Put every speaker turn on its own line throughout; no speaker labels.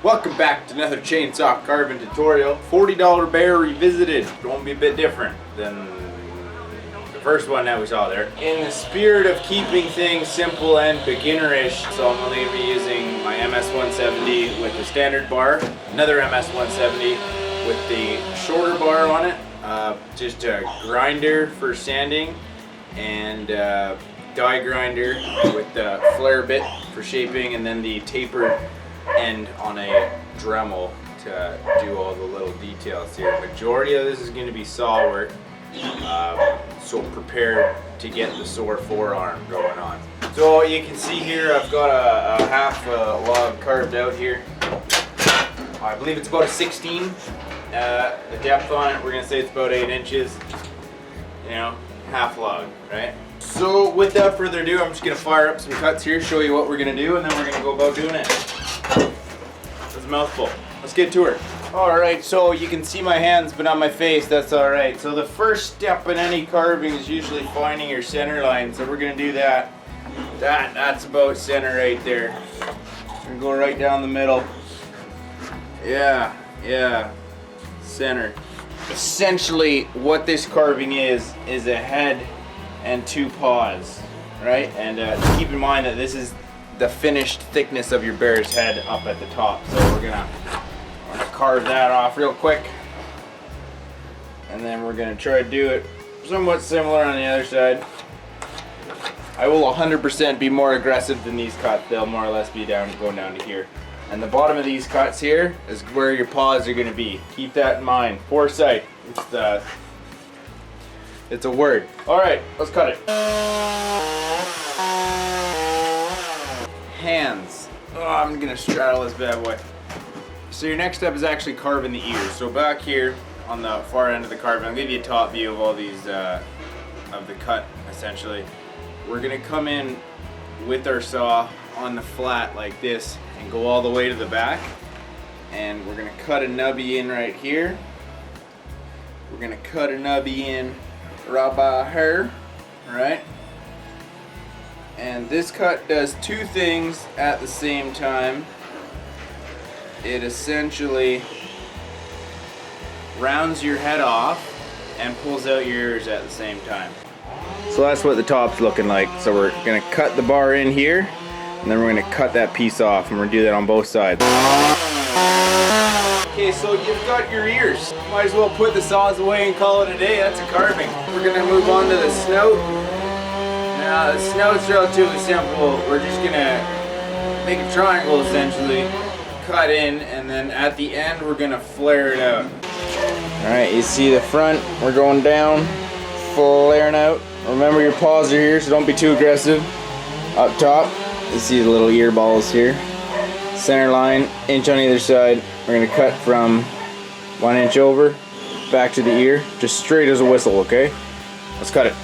Welcome back to another chainsaw carving tutorial. $40 bear revisited. It's going to be a bit different than the first one that we saw there. In the spirit of keeping things simple and beginnerish, so I'm going to be using my MS-170 with the standard bar, another MS-170 with the shorter bar on it, just a grinder for sanding, and die grinder with the flare bit for shaping, and then the tapered end on a Dremel to do all the little details here. Majority of this is going to be saw work, so prepare to get the sore forearm going on. So you can see here I've got a half log carved out here. I believe it's about a 16. The depth on it, we're going to say it's about 8 inches. You know, half log, right? So without further ado, I'm just going to fire up some cuts here, show you what we're going to do, and then we're going to go about doing it. That's a mouthful. Let's get to her. Alright, so you can see my hands but not my face, that's alright. So the first step in any carving is usually finding your center line, so we're going to do that. That's about center right there. We're going to go right down the middle. Yeah, center. Essentially what this carving is a head and 2 paws, right? And keep in mind that this is the finished thickness of your bear's head up at the top. So we're gonna carve that off real quick, and then we're gonna try to do it somewhat similar on the other side. I will 100% be more aggressive than these cuts. They'll more or less be going down to here. And the bottom of these cuts here is where your paws are gonna be. Keep that in mind. Foresight. It's a word. All right, let's cut it. Hands. Oh, I'm gonna straddle this bad boy. So your next step is actually carving the ears. So back here on the far end of the carving, I'll give you a top view of all these, of the cut essentially. We're gonna come in with our saw on the flat like this and go all the way to the back. And we're gonna cut a nubby in right here. We're gonna cut a nubby in right by here, right? And this cut does 2 things at the same time. It essentially rounds your head off and pulls out your ears at the same time. So that's what the top's looking like. So we're gonna cut the bar in here, and then we're gonna cut that piece off, and we're gonna do that on both sides. Okay, so you've got your ears. Might as well put the saws away and call it a day. That's a carving. We're gonna move on to the snout. Now the snout's relatively simple. We're just gonna make a triangle essentially, cut in, and then at the end we're gonna flare it out. Alright, you see the front, we're going down, flaring out. Remember your paws are here, so don't be too aggressive. Up top, you see the little ear balls here. Center line, inch on either side. We're gonna cut from 1 inch over, back to the ear, just straight as a whistle, okay? Let's cut it.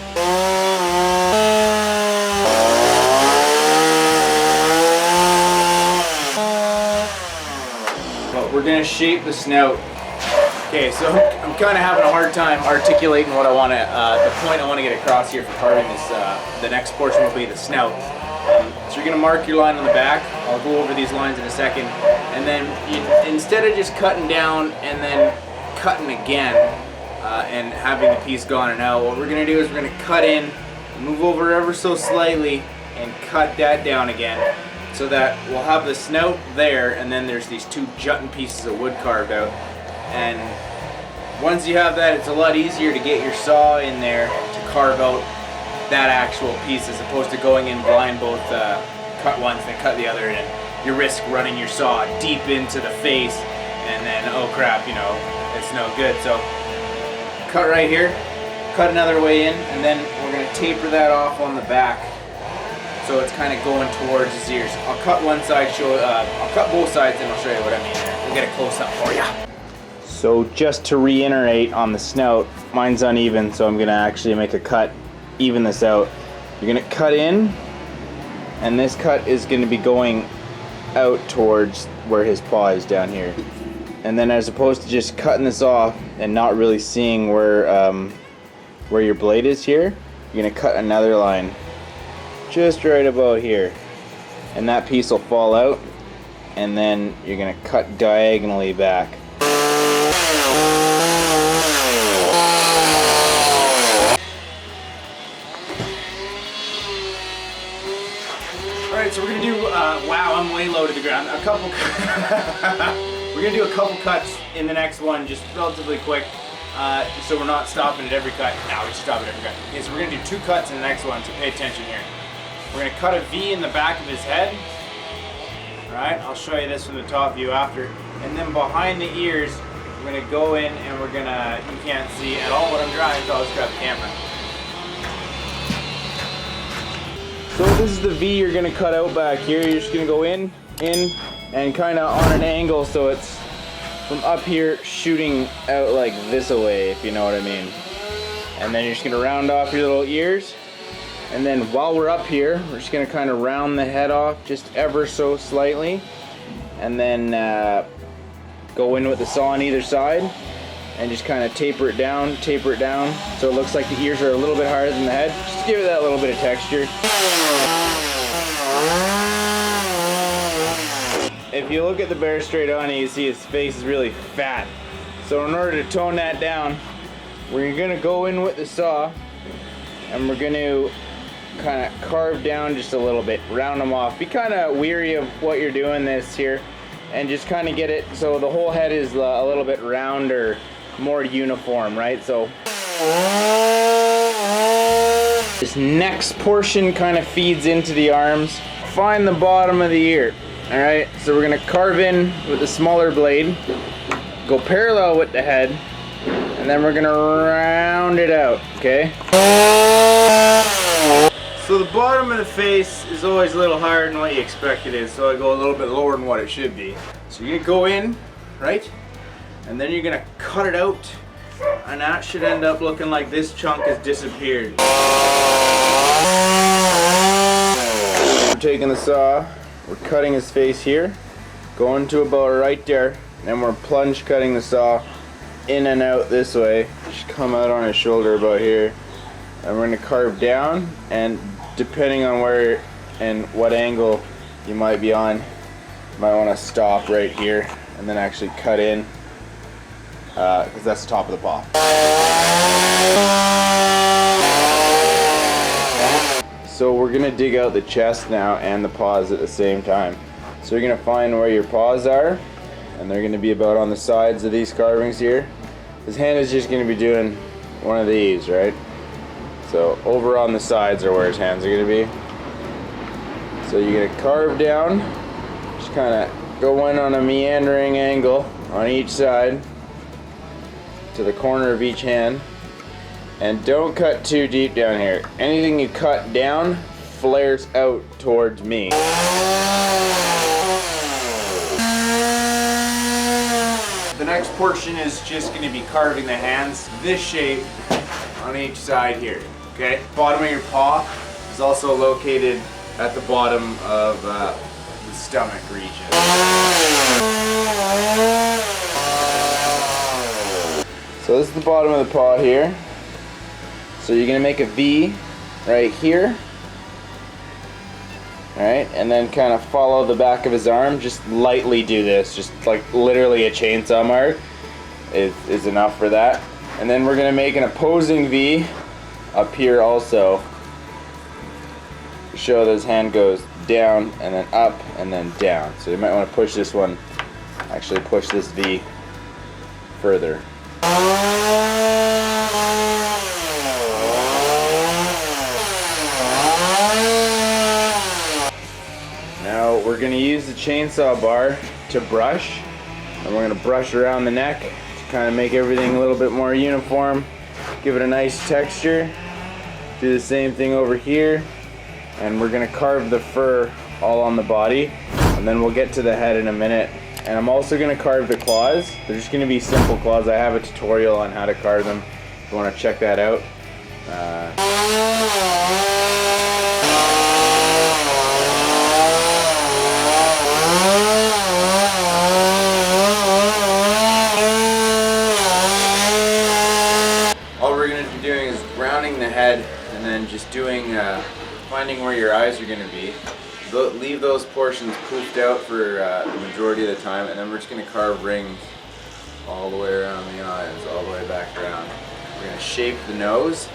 We're gonna shape the snout. Okay, so I'm kind of having a hard time articulating what I want to, the point I want to get across here for carving this. The next portion will be the snout. So you're gonna mark your line on the back. I'll go over these lines in a second, and then instead of just cutting down and then cutting again and having the piece gone and out, what we're gonna do is we're gonna cut in, move over ever so slightly, and cut that down again, so that we'll have the snout there, and then there's these 2 jutting pieces of wood carved out. And once you have that, it's a lot easier to get your saw in there to carve out that actual piece, as opposed to going in blind, both cut once then cut the other, and you risk running your saw deep into the face, and then oh crap, you know, it's no good. So cut right here, cut another way in, and then we're going to taper that off on the back, so it's kind of going towards his ears. I'll cut one side, I'll cut both sides, and I'll show you what I mean there. We'll get a close up for you. So just to reiterate on the snout, mine's uneven, so I'm gonna actually make a cut, even this out. You're gonna cut in, and this cut is gonna be going out towards where his paw is down here. And then as opposed to just cutting this off and not really seeing where your blade is here, you're gonna cut another line just right about here, and that piece will fall out, and then you're gonna cut diagonally back. Alright, so we're gonna do, wow, I'm way low to the ground. We're gonna do a couple cuts in the next one, just relatively quick, so we're not stopping at every cut. No, we should stop at every cut. Okay, so we're gonna do 2 cuts in the next one, so pay attention here. We're gonna cut a V in the back of his head. Alright, I'll show you this from the top view after. And then behind the ears, we're gonna go in and we're gonna, you can't see at all what I'm drawing, so I'll just grab the camera. So this is the V you're gonna cut out back here. You're just gonna go in, and kind of on an angle so it's from up here shooting out like this away, if you know what I mean. And then you're just gonna round off your little ears. And then while we're up here, we're just gonna kind of round the head off just ever so slightly. And then go in with the saw on either side and just kind of taper it down so it looks like the ears are a little bit higher than the head. Just give it that little bit of texture. If you look at the bear straight on, you see his face is really fat. So in order to tone that down, we're gonna go in with the saw and we're gonna kind of carve down just a little bit, round them off. Be kind of weary of what you're doing this here and just kind of get it so the whole head is a little bit rounder, more uniform, right? So this next portion kind of feeds into the arms. Find the bottom of the ear. All right, so we're gonna carve in with the smaller blade, go parallel with the head, and then we're gonna round it out, okay? So the bottom of the face is always a little higher than what you expect it is, so I go a little bit lower than what it should be. So you're gonna go in, right? And then you're gonna cut it out, and that should end up looking like this chunk has disappeared. We're taking the saw, we're cutting his face here, going to about right there, and then we're plunge cutting the saw in and out this way. Just come out on his shoulder about here. And we're gonna carve down, and depending on where and what angle you might be on, you might wanna stop right here and then actually cut in, because that's the top of the paw. So we're gonna dig out the chest now and the paws at the same time. So you're gonna find where your paws are, and they're gonna be about on the sides of these carvings here. His hand is just gonna be doing one of these, right? So over on the sides are where his hands are gonna be. So you're gonna carve down, just kind of go in on a meandering angle on each side to the corner of each hand. And don't cut too deep down here. Anything you cut down flares out towards me. The next portion is just going to be carving the hands this shape on each side here. Okay? Bottom of your paw is also located at the bottom of the stomach region. So this is the bottom of the paw here. So you're gonna make a V right here, alright, and then kind of follow the back of his arm. Just lightly do this, just like literally a chainsaw mark is enough for that. And then we're gonna make an opposing V up here also. Show that his hand goes down and then up and then down. So you might want to push this one, actually push this V further. Now we're going to use the chainsaw bar to brush, and we're going to brush around the neck to kind of make everything a little bit more uniform, give it a nice texture. Do the same thing over here, and we're going to carve the fur all on the body, and then we'll get to the head in a minute. And I'm also going to carve the claws. They're just going to be simple claws. I have a tutorial on how to carve them if you want to check that out. All we're going to be doing is rounding the head and then just doing, finding where your eyes are going to be. leave those portions poofed out for the majority of the time, and then we're just going to carve rings all the way around the eyes, all the way back around. We're going to shape the nose,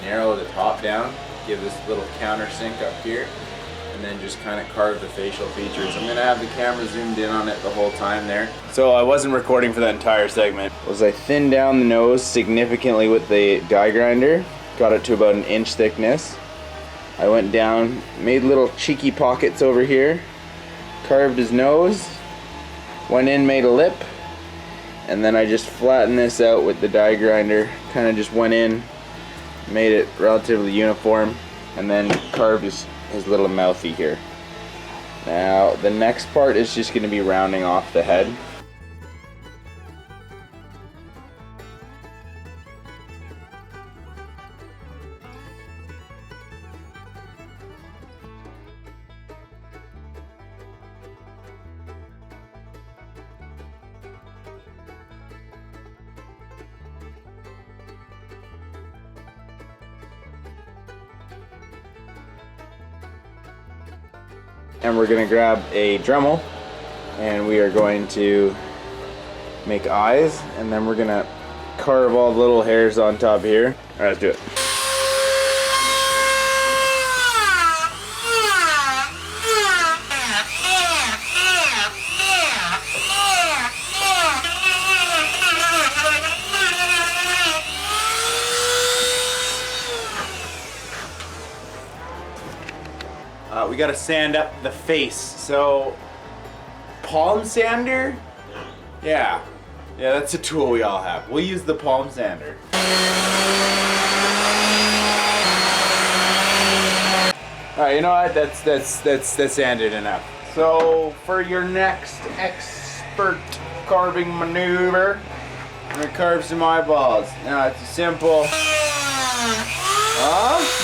narrow the top down, give this little countersink up here, and then just kind of carve the facial features. I'm going to have the camera zoomed in on it the whole time there. So I wasn't recording for that entire segment. I thinned down the nose significantly with the die grinder, got it to about an inch thickness. I went down, made little cheeky pockets over here, carved his nose, went in, made a lip, and then I just flattened this out with the die grinder, kind of just went in, made it relatively uniform, and then carved his little mouthy here. Now the next part is just going to be rounding off the head. And we're gonna grab a Dremel and we are going to make eyes, and then we're gonna carve all the little hairs on top here. All right, let's do it. We gotta sand up the face. So, palm sander? Yeah, that's a tool we all have. We'll use the palm sander. All right, you know what? That's sanded enough. So, for your next expert carving maneuver, I'm gonna carve some eyeballs. Now it's a simple.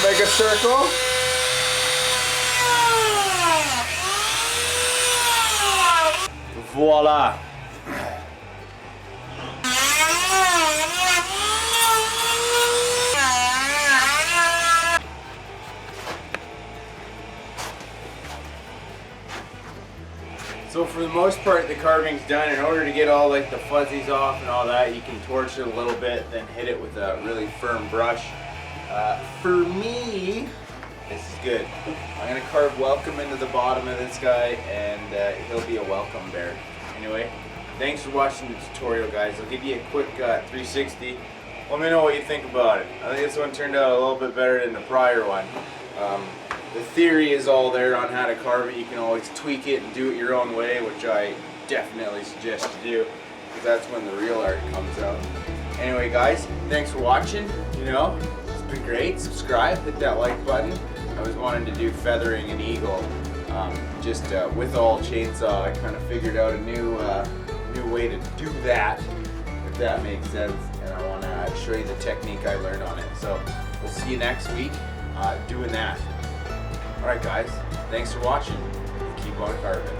Make a circle. Voila! So for the most part, the carving's done. In order to get all like the fuzzies off and all that, you can torch it a little bit, then hit it with a really firm brush. For me, this is good. I'm gonna carve welcome into the bottom of this guy, and he'll be a welcome bear. Anyway, thanks for watching the tutorial, guys. I'll give you a quick 360. Let me know what you think about it. I think this one turned out a little bit better than the prior one. The theory is all there on how to carve it. You can always tweak it and do it your own way, which I definitely suggest you do, because that's when the real art comes out. Anyway, guys, thanks for watching. You know, it's been great. Subscribe, hit that like button. I was wanting to do feathering an eagle, with all chainsaw. I kind of figured out a new way to do that, if that makes sense, and I want to show you the technique I learned on it. So we'll see you next week doing that. All right, guys, thanks for watching. Keep on carving.